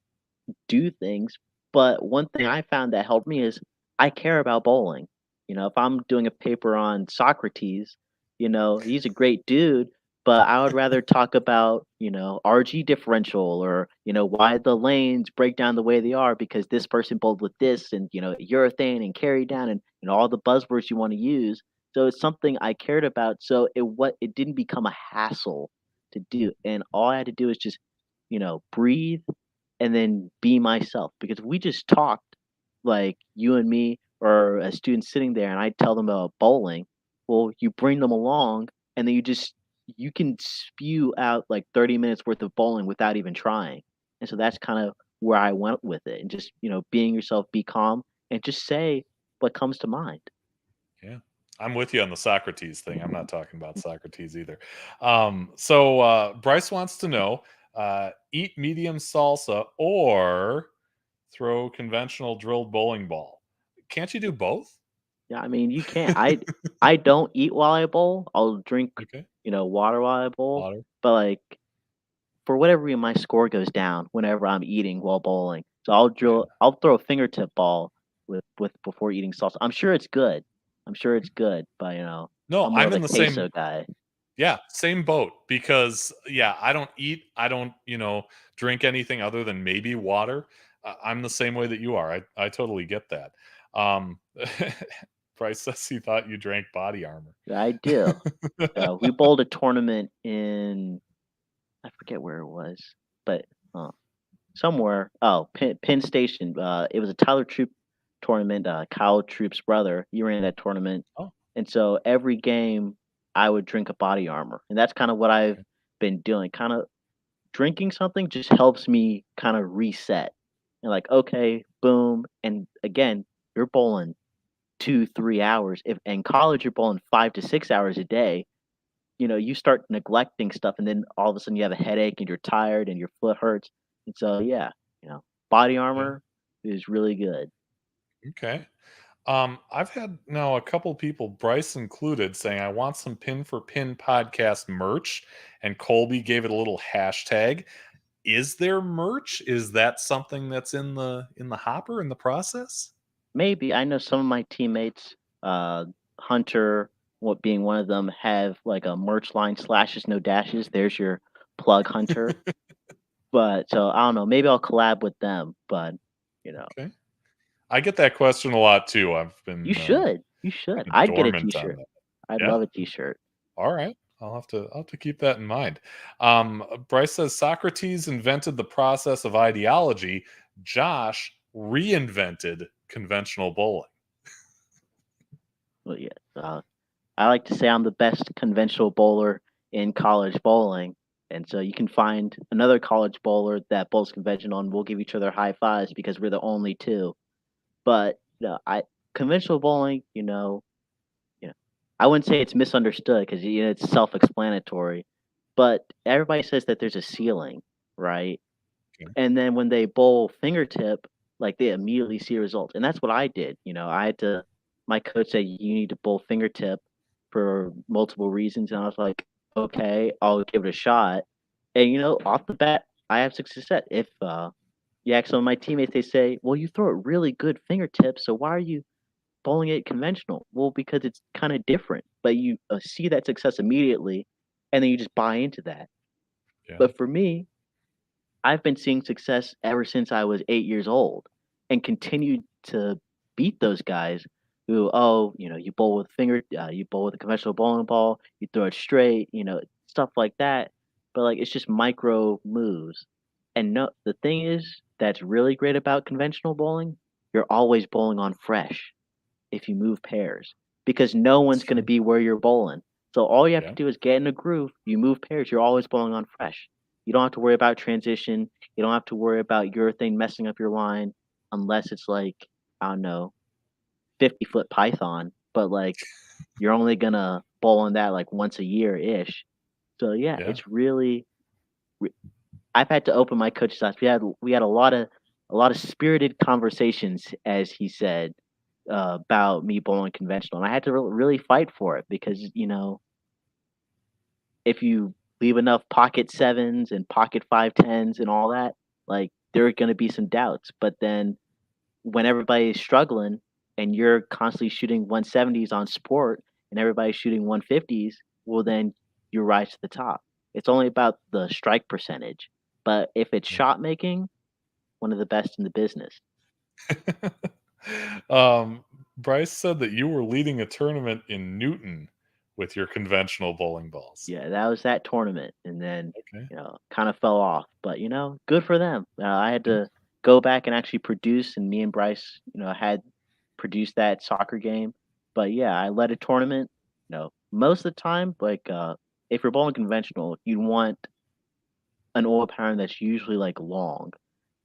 do things. But one thing I found that helped me is I care about bowling. If I'm doing a paper on Socrates, he's a great dude, but I would rather talk about, RG differential or, why the lanes break down the way they are because this person bowled with this and, urethane and carry down and, all the buzzwords you want to use. So it's something I cared about. So it didn't become a hassle to do. And all I had to do is just, breathe and then be myself. Because if we just talked like you and me or a student sitting there and I tell them about bowling, well, you bring them along and then you just you can spew out like 30 minutes worth of bowling without even trying. And so that's kind of where I went with it, and just, being yourself, be calm and just say what comes to mind. Yeah. I'm with you on the Socrates thing. I'm not talking about Socrates either. So Bryce wants to know, eat medium salsa or throw conventional drilled bowling ball. Can't you do both? Yeah, I mean, you can't. I don't eat while I bowl. I'll drink, Okay. water while I bowl. Water. But like for whatever reason, my score goes down whenever I'm eating while bowling. So I'll Yeah. drill. I'll throw a fingertip ball with before eating salsa. I'm sure it's good. I'm sure it's good, but No, I'm more I'm of a in the same. queso guy. Yeah, same boat because yeah, I don't eat, I don't, drink anything other than maybe water. I'm the same way that you are. I totally get that. Um Bryce says he thought you drank body armor. Yeah, I do. We bowled a tournament in, I forget where it was, but uh, somewhere. Oh, Penn Station. It was a Tyler Troop tournament. Kyle Troop's brother. He ran that tournament, Oh, and so every game I would drink a body armor, and that's kind of what I've okay. been doing. Kind of drinking something just helps me kind of reset. And like, okay, boom, and again, you're bowling 2 3 hours. If in college you're bowling 5 to 6 hours a day, you start neglecting stuff, and then all of a sudden you have a headache and you're tired and your foot hurts. And so, yeah, body Yeah. armor is really good. Okay. I've had now a couple people, Bryce included, saying I want some pin for pin podcast merch, and Colby gave it a little hashtag. Is there merch? Is that something that's in the hopper in the process? Maybe I know some of my teammates, uh, Hunter, what being one of them, have like a merch line, slashes no dashes. There's your plug, Hunter. But so I don't know. Maybe I'll collab with them. But you know, Okay. I get that question a lot too. I've you been should. You should. kind of I'd get a dormant on T-shirt. that. I'd Yeah. love a T-shirt. All right. I'll have to keep that in mind. Bryce says Socrates invented the process of ideology. Josh reinvented conventional bowling. Well, yeah. I like to say I'm the best conventional bowler in college bowling. And so you can find another college bowler that bowls conventional, and we'll give each other high fives because we're the only two. But I conventional bowling, I wouldn't say it's misunderstood because it's self-explanatory. But everybody says that there's a ceiling, right? Okay. And then when they bowl fingertip, like they immediately see results. And that's what I did. I had to, my coach said, you need to bowl fingertip for multiple reasons. And I was like, okay, I'll give it a shot. And, off the bat, I have success. If you ask some of my teammates, they say, well, you throw it really good fingertips. So why are you bowling it conventional? Well, because it's kind of different, but you see that success immediately. And then you just buy into that. Yeah. But for me, I've been seeing success ever since I was 8 years old, and continued to beat those guys who, oh, you bowl with a conventional bowling ball, you throw it straight, stuff like that. But like it's just micro moves. And no, the thing is that's really great about conventional bowling, you're always bowling on fresh if you move pairs because no That's one's going to true. be where you're bowling. So all you have to Yeah. do is get in a groove. You move pairs. You're always bowling on fresh. You don't have to worry about transition. You don't have to worry about your thing messing up your line unless it's like, I don't know, 50-foot python. But like you're only gonna bowl on that like once a year ish. So yeah, Yeah. it's really. I've had to open my coach's eyes. We had a lot of spirited conversations, as he said, about me bowling conventional, and I had to really fight for it because if you leave enough pocket sevens and pocket 510s and all that, like there are going to be some doubts. But then when everybody's struggling and you're constantly shooting 170s on sport and everybody's shooting 150s, well then you rise to the top. It's only about the strike percentage. But if it's Yeah. shot making, one of the best in the business. um, Bryce said that you were leading a tournament in Newton with your conventional bowling balls. Yeah, that was that tournament, and then Okay. kind of fell off. But good for them. I had Yeah. to go back and actually produce, and me and Bryce, had produced that soccer game. But yeah, I led a tournament. Most of the time, like if you're bowling conventional, you'd want an oil pattern that's usually like long.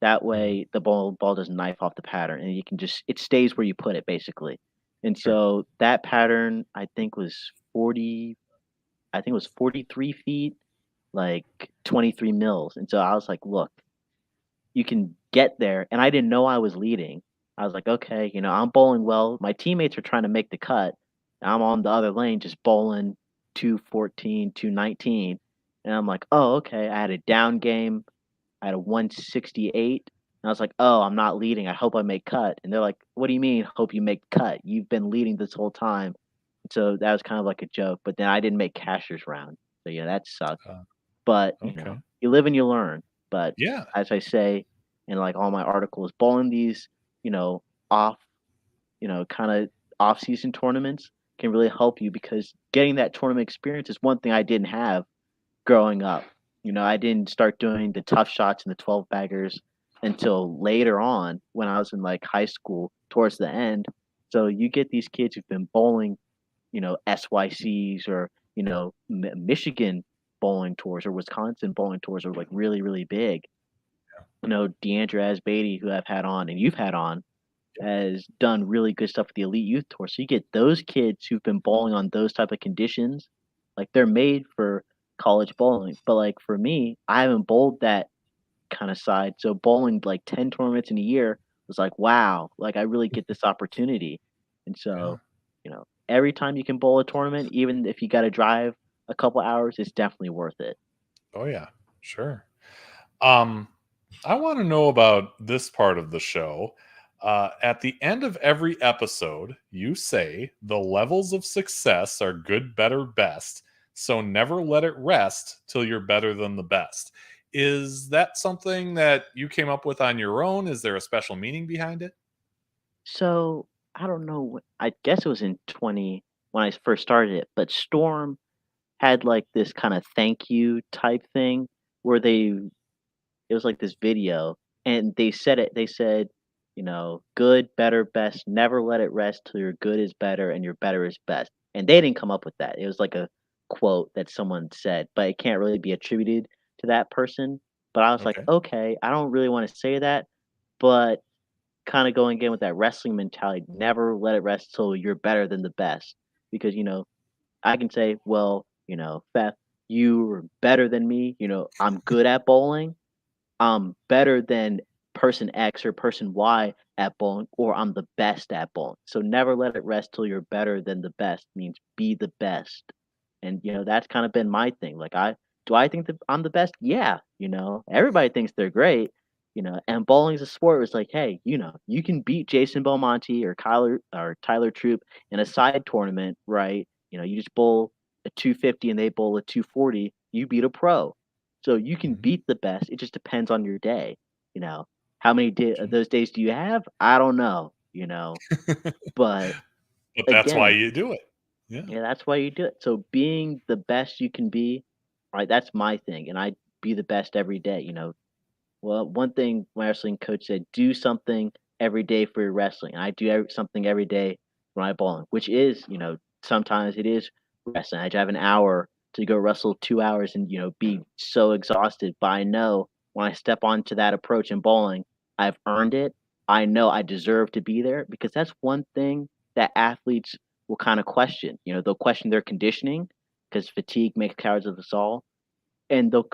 That Mhm. way, the ball doesn't knife off the pattern, and you can just it stays where you put it basically. And Sure. so that pattern, I think was 40. I think it was 43 feet, like 23 mils. And so I was like, look, you can get there. And I didn't know I was leading. I was like, okay, I'm bowling well. My teammates are trying to make the cut. I'm on the other lane just bowling 214, 219. And I'm like, oh, okay. I had a down game. I had a 168. And I was like, oh, I'm not leading. I hope I make cut. And they're like, what do you mean, hope you make cut? You've been leading this whole time. So that was kind of like a joke. But then I didn't make cashier's round. So yeah, that sucked. Uh, But, okay. you live and you learn. But Yeah. as I say in like all my articles, bowling these, you know, off, kind of off season tournaments can really help you because getting that tournament experience is one thing I didn't have growing up. I didn't start doing the tough shots and the 12 baggers until later on when I was in like high school towards the end. So you get these kids who've been bowling, SYCs or, Michigan bowling tours or Wisconsin bowling tours are like really, really big. Deandra Asbeatty, who I've had on and you've had on, Yeah. has done really good stuff with the elite youth tour. So you get those kids who've been bowling on those type of conditions, like they're made for college bowling. But like for me, I haven't bowled that kind of side. So bowling like 10 tournaments in a year was like, wow, like I really get this opportunity. And Yeah. so, every time you can bowl a tournament, even if you got to drive a couple hours, it's definitely worth it. Oh yeah. Sure. Um, I want to know about this part of the show. At the end of every episode, you say the levels of success are good, better, best. So never let it rest till you're better than the best. Is that something that you came up with on your own? Is there a special meaning behind it? So I don't know. I guess it was in 20 when I first started it, but Storm had like this kind of thank you type thing where it was like this video and they said, good, better, best, never let it rest till your good is better and your better is best. And they didn't come up with that. It was like a quote that someone said, but it can't really be attributed to that person. But I was like, Okay. okay, I don't really want to say that, but kind of going again with that wrestling mentality, never let it rest till you're better than the best. Because, I can say, well, Beth, you are better than me. I'm good at bowling. I'm better than person X or person Y at bowling, or I'm the best at bowling. So never let it rest till you're better than the best means be the best. And that's kind of been my thing. Like I think that I'm the best? Yeah, everybody thinks they're great. And bowling's a sport where it's like, hey, you can beat Jason Belmonte or Kyler or Tyler Troop in a side tournament, right? You just bowl a 250 and they bowl a 240, you beat a pro. So you can Mhm. beat the best. It just depends on your day. You know, how many of Okay. those days do you have? I don't know. But But that's why again, you do it. Yeah. yeah, that's why you do it. So being the best you can be, right? That's my thing, and I be the best every day. Well, one thing my wrestling coach said: do something every day for your wrestling. And I do something every day for my bowling, which is, sometimes it is wrestling. I have an hour to go wrestle 2 hours and be so exhausted. But I know when I step onto that approach in bowling, I've earned it. I know I deserve to be there because that's one thing that athletes will kind of question. They'll question their conditioning because fatigue makes cowards of us all, and they'll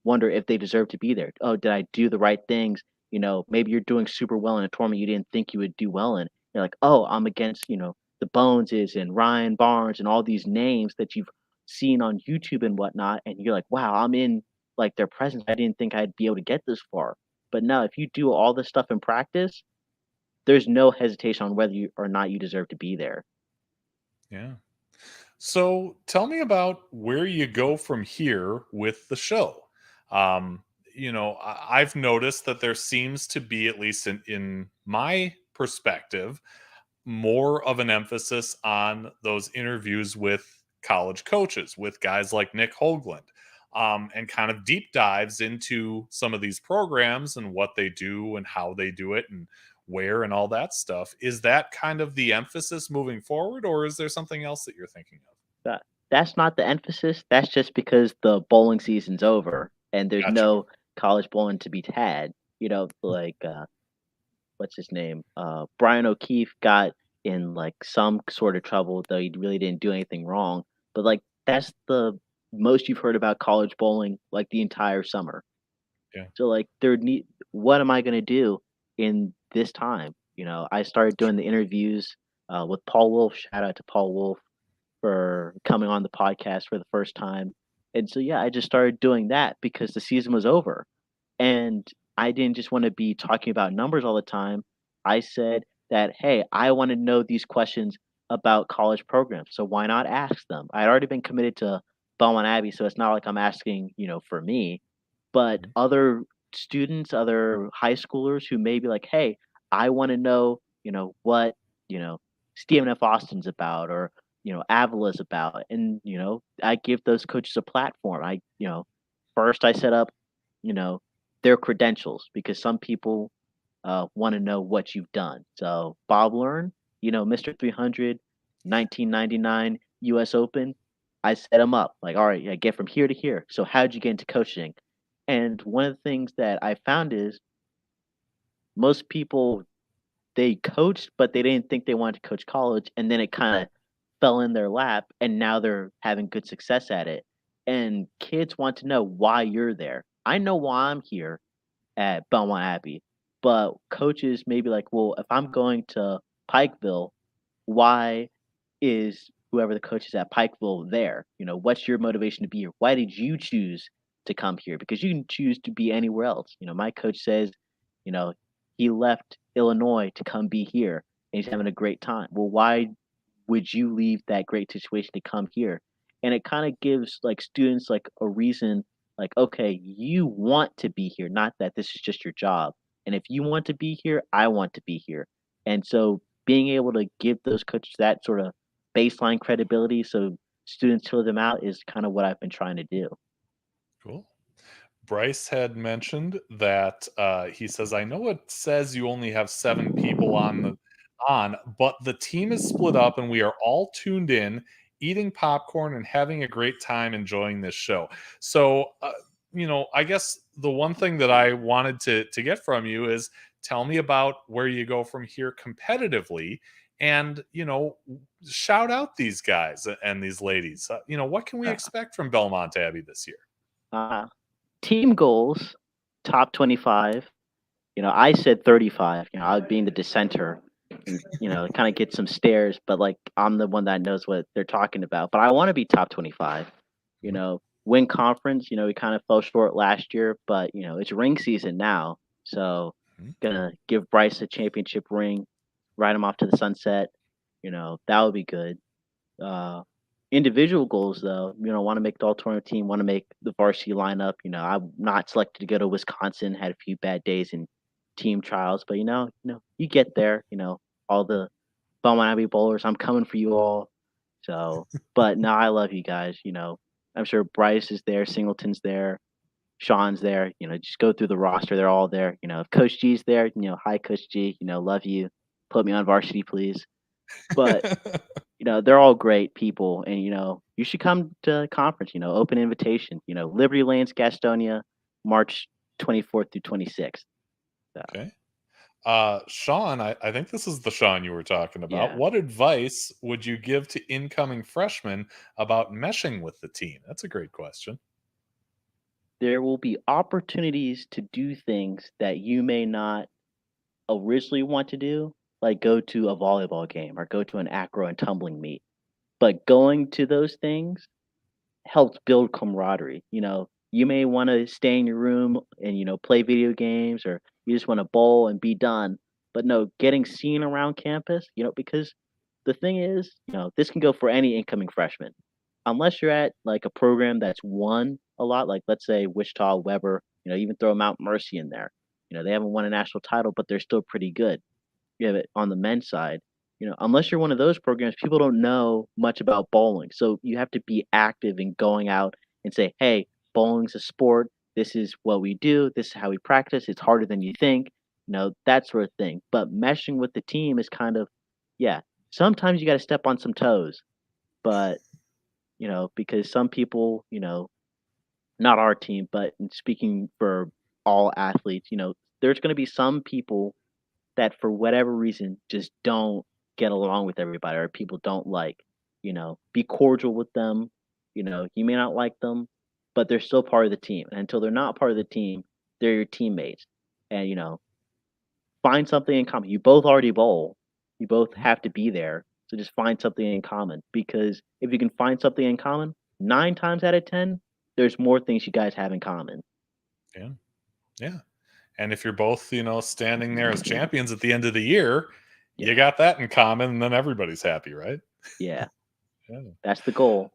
wonder if they deserve to be there. Oh, did I do the right things? Maybe you're doing super well in a tournament you didn't think you would do well in. You're like, oh, I'm against, the Boneses and Ryan Barnes and all these names that you've seen on YouTube and whatnot. And you're like, wow, I'm in like their presence. I didn't think I'd be able to get this far. But no, if you do all this stuff in practice, there's no hesitation on whether you or not you deserve to be there. Yeah. So tell me about where you go from here with the show. Um, I've noticed that there seems to be, at least in my perspective, more of an emphasis on those interviews with college coaches, with guys like Nick Hoagland, and kind of deep dives into some of these programs and what they do and how they do it and where and all that stuff. Is that kind of the emphasis moving forward, or is there something else that you're thinking of? that's not the emphasis. That's just because the bowling season's over and there's Gotcha. no college bowling to be had. Like what's his name? Brian O'Keefe got in like some sort of trouble, though he really didn't do anything wrong. But like that's the most you've heard about college bowling like the entire summer. Yeah. So like there need what am I gonna do in this time? I started doing the interviews with Paul Wolf. Shout out to Paul Wolf for coming on the podcast for the first time. And so yeah, I just started doing that because the season was over. And I didn't just want to be talking about numbers all the time. I said that, hey, I want to know these questions about college programs. So why not ask them? I had already been committed to Belmont Abbey, so it's not like I'm asking, for me, but Mhm. other students, other high schoolers who may be like, hey, I want to know, what, you know, Stephen F. Austin's about or, Avila's about. And, I give those coaches a platform. First I set up, you know, their credentials because some people want to know what you've done. So Bob Learn, Mr. 300, 1999 U.S. Open, I set him up. Like, all right, yeah, get from here to here. So how'd you get into coaching? And one of the things that I found is most people they coached, but they didn't think they wanted to coach college, and then it kind of fell in their lap, and now they're having good success at it. And kids want to know why you're there. I know why I'm here at Belmont Abbey. But coaches may be like, well, if I'm going to Pikeville, why is whoever the coach is at Pikeville there? What's your motivation to be here? Why did you choose to come here? Because you can choose to be anywhere else. My coach says, you know, he left Illinois to come be here and he's having a great time. Well, why would you leave that great situation to come here? And it kind of gives like students like a reason, like, okay, you want to be here, not that this is just your job. And if you want to be here, I want to be here. And so being able to give those coaches that sort of baseline credibility so students fill them out is kind of what I've been trying to do. Cool. Bryce had mentioned that he says, "I know it says you only have 7 people but the team is split up and we are all tuned in, eating popcorn and having a great time enjoying this show." So, I guess the one thing that I wanted to get from you is tell me about where you go from here competitively, and shout out these guys and these ladies. What can we Uh, expect from Belmont Abbey this year? uh, Team goals, top 25. I said 35. I would being the dissenter and, kind of get some stares, but like I'm the one that knows what they're talking about. But I want to be top 25. Win conference, we kind of fell short last year, but it's ring season now. So Mhm. gonna give Bryce a championship ring, ride him off to the sunset. That would be good. Uh, Individual goals, though, want to make the all tournament team, want to make the varsity lineup. I'm not selected to go to Wisconsin. Had a few bad days in team trials, but you get there. All the Belmont Abbey bowlers, I'm coming for you all. So, but no, I love you guys. I'm sure Bryce is there, Singleton's there, Sean's there. Just go through the roster; they're all there. If Coach G's there, hi Coach G. Love you. Put me on varsity, please. But they're all great people, and you should come to conference. Open invitation. Liberty Lanes, Gastonia, March 24th through 26th. So, Okay. Sean, I think this is the Sean you were talking about. yeah, What advice would you give to incoming freshmen about meshing with the team? That's a great question. there will be opportunities to do things that you may not originally want to do, like go to a volleyball game or go to an acro and tumbling meet. But going to those things helps build camaraderie. You may want to stay in your room and play video games, or you just want to bowl and be done. But no, getting seen around campus, because the thing is, this can go for any incoming freshman. Unless you're at like a program that's won a lot, like let's say Wichita, Weber, even throw Mount Mercy in there. They haven't won a national title, but they're still pretty good. You have it on the men's side. Unless you're one of those programs, people don't know much about bowling. So you have to be active in going out and say, hey, bowling's a sport. This is what we do. This is how we practice. It's harder than you think, that sort of thing. But meshing with the team is kind of, yeah, sometimes you got to step on some toes. But because some people, not our team, but in speaking for all athletes, there's going to be some people that for whatever reason just don't get along with everybody or people don't like. Be cordial with them. You may not like them, but they're still part of the team. And until they're not part of the team, they're your teammates. And, find something in common. You both already bowl. You both have to be there. So just find something in common because if you can find something in common, 9 times out of 10, there's more things you guys have in common. Yeah. Yeah. And if you're both, standing there as champions at the end of the year, you got that in common, and then everybody's happy, right? Yeah. Yeah. That's the goal.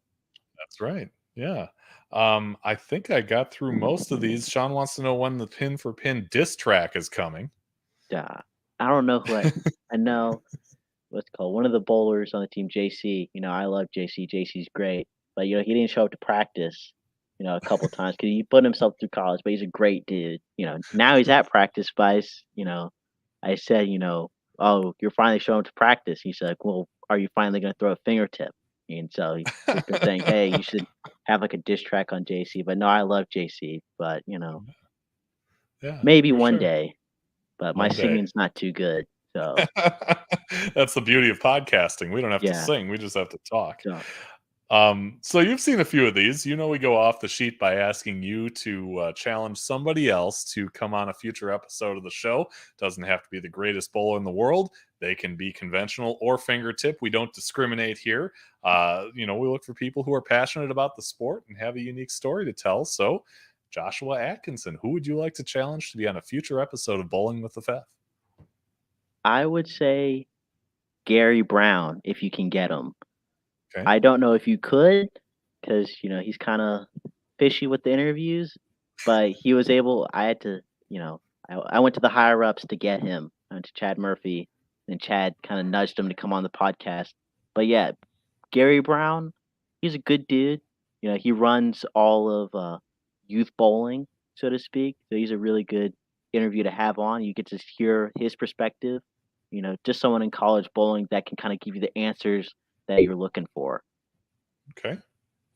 That's right. Yeah. I think I got through most of these. Sean wants to know when the pin for pin diss track is coming. I don't know I know what's it called one of the bowlers on the team, JC. I love JC. JC's great, but he didn't show up to practice. A couple times because he put himself through college, but he's a great dude. Now he's at practice, but I said, oh, you're finally showing up to practice. He's like, well, are you finally going to throw a fingertip? And so he's been saying, hey, you should have like a diss track on JC. But no, I love JC, but Yeah, maybe for one sure. day. But my One day. singing's not too good. So That's the beauty of podcasting. We don't have to Yeah. sing. We just have to talk. So So you've seen a few of these. We go off the sheet by asking you to challenge somebody else to come on a future episode of the show. Doesn't have to be the greatest bowler in the world. They can be conventional or fingertip. We don't discriminate here. We look for people who are passionate about the sport and have a unique story to tell. So Joshua Atkinson, who would you like to challenge to be on a future episode of Bowling with the Fef? I would say Gary Brown, if you can get him. Okay. I don't know if you could, because he's kind of fishy with the interviews, but he was able. I had to, I went to the higher ups to get him. I went to Chad Murphy, and Chad kind of nudged him to come on the podcast. But yeah, Gary Brown, he's a good dude. He runs all of youth bowling, so to speak. So he's a really good interview to have on. You get to hear his perspective. Just someone in college bowling that can kind of give you the answers that you're looking for. Okay.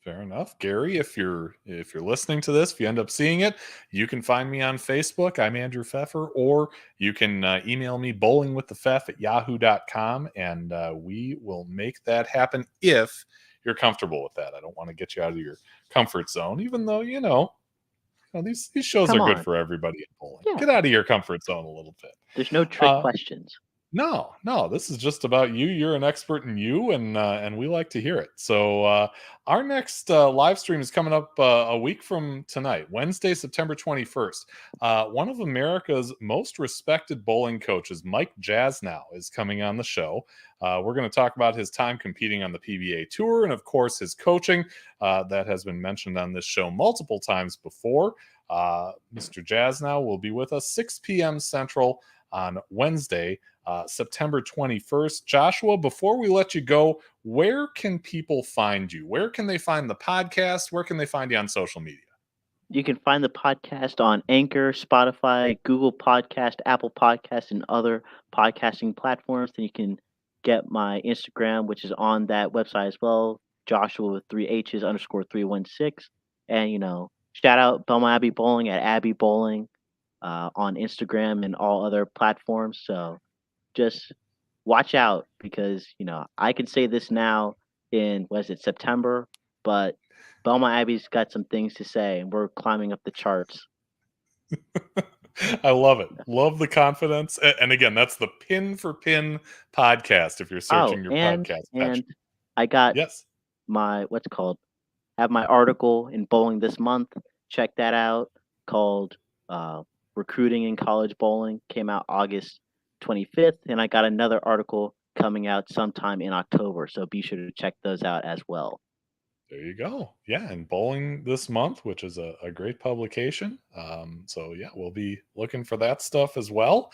Fair enough. Gary, if you're listening to this, if you end up seeing it, you can find me on Facebook. I'm Andrew Pfeffer, or you can email me bowlingwiththefef@yahoo.com, and we will make that happen if you're comfortable with that. I don't want to get you out of your comfort zone, even though, these shows Come are good on. for everybody in bowling. Yeah. Get out of your comfort zone a little bit. There's no trick questions. No, this is just about you. You're an expert in you, and we like to hear it. So our next live stream is coming up a week from tonight, Wednesday, September 21st. One of America's most respected bowling coaches, Mike Jasnow, is coming on the show. We're going to talk about his time competing on the PBA Tour and, of course, his coaching that has been mentioned on this show multiple times before. Mr. Jasnow will be with us 6 p.m. Central on Wednesday, September 21st. Joshua, before we let you go, where can people find you? Where can they find the podcast? Where can they find you on social media? You can find the podcast on Anchor, Spotify, Google Podcast, Apple Podcast, and other podcasting platforms. Then you can get my Instagram, which is on that website as well, Joshua with 3 H's _316. And, shout out Belmont Abbey Bowling at Abbey Bowling on Instagram and all other platforms. So just watch out because, I can say this now in, September, but Belmont Abbey's got some things to say, and we're climbing up the charts. I love it. Love the confidence. And again, that's the Pin for Pin podcast if you're searching your podcast. And I got my, have my article in Bowling This Month. Check that out, called Recruiting in College Bowling. Came out August 25th, and I got another article coming out sometime in October, so be sure to check those out as well. There you go. Yeah, and Bowling This Month, which is a great publication. So yeah, we'll be looking for that stuff as well.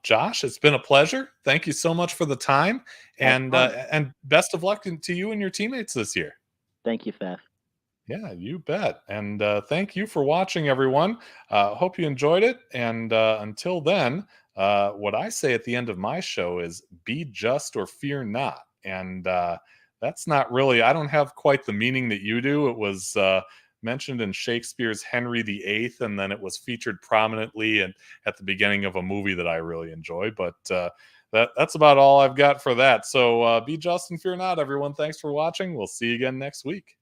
Josh, it's been a pleasure. Thank you so much for the time, and best of luck to you and your teammates this year. Thank you, Fef. Yeah, you bet. And thank you for watching, everyone. Hope you enjoyed it. And until then, what I say at the end of my show is be just or fear not. And That's not really, I don't have quite the meaning that you do. It was mentioned in Shakespeare's Henry VIII, and then it was featured prominently and at the beginning of a movie that I really enjoy. But that's about all I've got for that. So be just and fear not, everyone. Thanks for watching. We'll see you again next week.